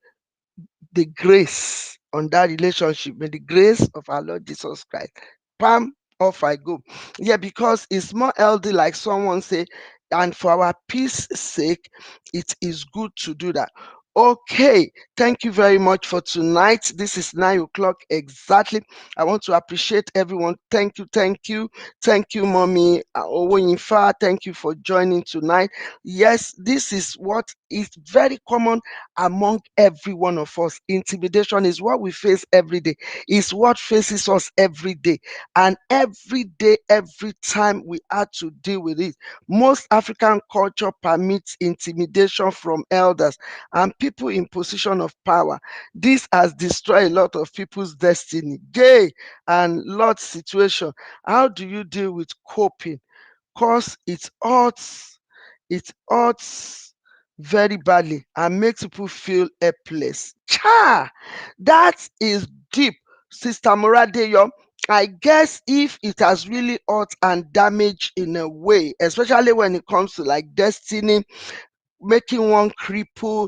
the grace on that relationship, may the grace of our Lord Jesus Christ. Pam, off I go. Yeah, because it's more healthy, like someone say, and for our peace sake, it is good to do that. Okay, thank you very much for tonight. This is 9 o'clock exactly. I want to appreciate everyone. Thank you, Mommy Owoyinfa. Thank you for joining tonight. Yes, this is what is very common among every one of us. Intimidation is what we face every day, is what faces us every day. And every day, every time we have to deal with it. Most African culture permits intimidation from elders and people in position of power. This has destroyed a lot of people's destiny. Gay and lot situation. How do you deal with coping? Cause it hurts very badly and makes people feel helpless. Cha! That is deep, Sister Moradeyo. I guess if it has really hurt and damaged in a way, especially when it comes to like destiny, making one cripple,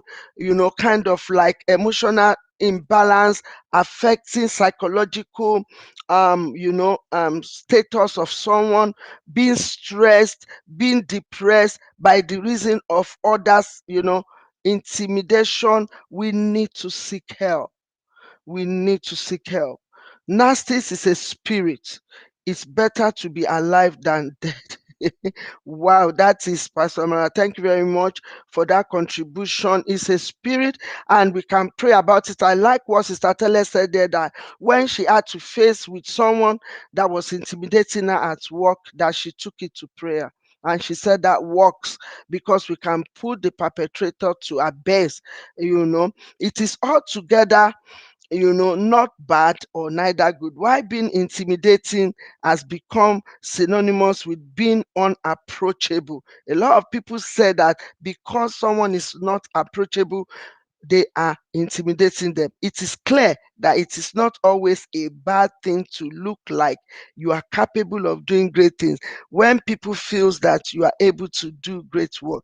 kind of like emotional imbalance, affecting psychological, status of someone, being stressed, being depressed by the reason of others, intimidation. We need to seek help. We need to seek help. Narcissist is a spirit. It's better to be alive than dead. Wow, that is Pastor Mara. Thank you very much for that contribution. It's a spirit, and we can pray about it. I like what Sister Tele said there, that when she had to face with someone that was intimidating her at work, that she took it to prayer. And she said that works because we can put the perpetrator to a base. It is all together, not bad or neither good. Why being intimidating has become synonymous with being unapproachable. A lot of people say that because someone is not approachable, they are intimidating them. It is clear that it is not always a bad thing to look like you are capable of doing great things. When people feels that you are able to do great work,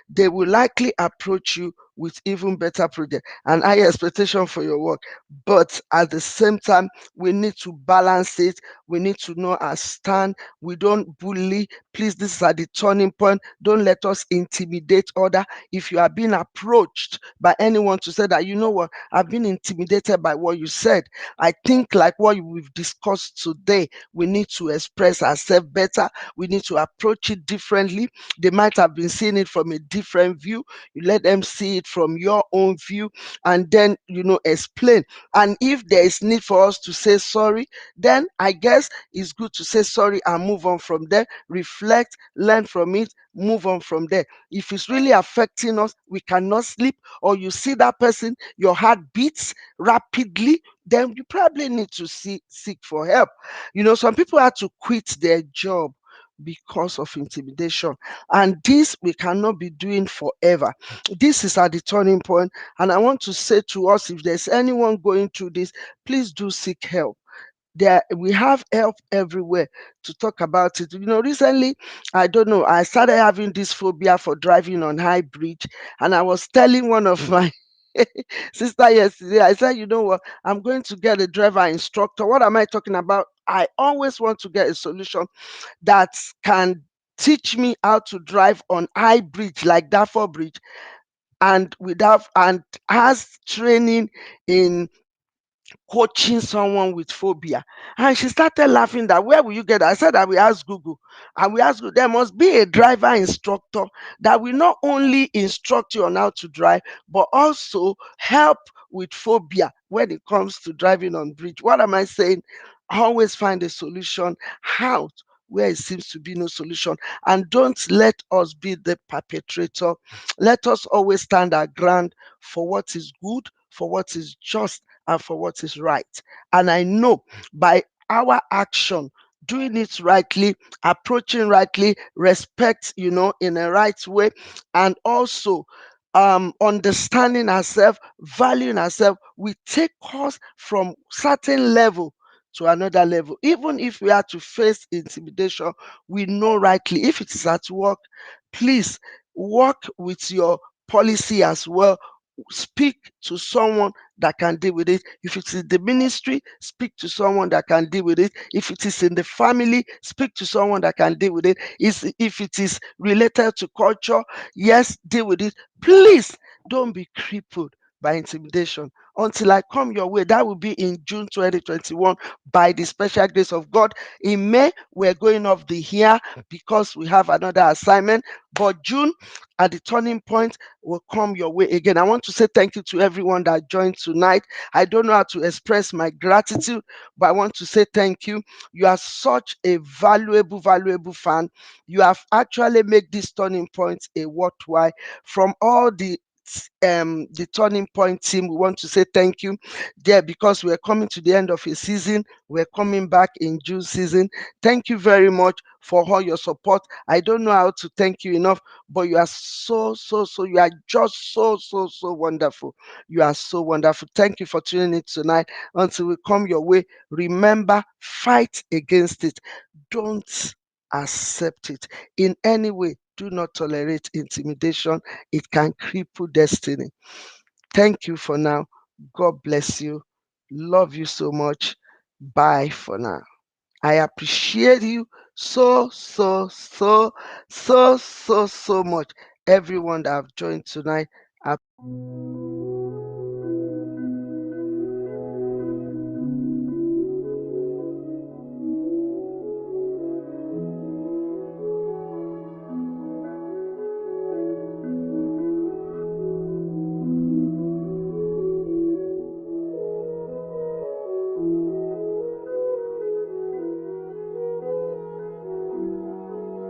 they will likely approach you with even better project and higher expectation for your work. But at the same time, we need to balance it. We need to know our stand. We don't bully. Please, this is at the turning point. Don't let us intimidate other. If you are being approached by anyone to say that, what, I've been intimidated by what you said. I think like what we've discussed today, we need to express ourselves better. We need to approach it differently. They might have been seeing it from a different view. You let them see it from your own view, and then explain. And if there is need for us to say sorry, then I guess it's good to say sorry and move on from there. Reflect, learn from it, move on from there. If it's really affecting us, we cannot sleep, or you see that person, your heart beats rapidly, then you probably need to seek for help. Some people had to quit their job because of intimidation, and this we cannot be doing forever. This is at the turning point, and I want to say to us, if there's anyone going through this, please do seek help. There we have help everywhere to talk about it. Recently, I don't know, I started having this phobia for driving on high bridge, and I was telling one of my sister yesterday, I said, what, I'm going to get a driver instructor. What am I talking about? I always want to get a solution that can teach me how to drive on high bridge like that for bridge, and has training in coaching someone with phobia. And she started laughing that, where will you get that? I said that we asked Google. And we asked Google, there must be a driver instructor that will not only instruct you on how to drive, but also help with phobia when it comes to driving on bridge. What am I saying? Always find a solution out where it seems to be no solution. And don't let us be the perpetrator. Let us always stand our ground for what is good, for what is just, and for what is right. And I know by our action, doing it rightly, approaching rightly, respect, in a right way, and also understanding ourselves, valuing ourselves, we take us from certain level to another level. Even if we are to face intimidation, we know rightly. If it is at work, please work with your policy as well. Speak to someone that can deal with it. If it is the ministry, speak to someone that can deal with it. If it is in the family, speak to someone that can deal with it. If it is related to culture, yes, deal with it. Please, Don't be crippled by intimidation until I come your way. That will be in June 2021 by the special grace of God. In May, we're going off the here because we have another assignment. But June, at the turning point, will come your way again. I want to say thank you to everyone that joined tonight. I don't know how to express my gratitude, but I want to say thank you. You are such a valuable fan. You have actually made this turning point a worthwhile. From all the turning point team, we want to say thank you there, because we're coming to the end of a season. We're coming back in June season. Thank you very much for all your support. I don't know how to thank you enough, but you are so you are just so wonderful. You are so wonderful. Thank you for tuning in tonight. Until we come your way, remember, fight against it. Don't accept it in any way. Do not tolerate intimidation. It can cripple destiny. Thank you for now. God bless you. Love you so much. Bye for now. I appreciate you so much. Everyone that have joined tonight.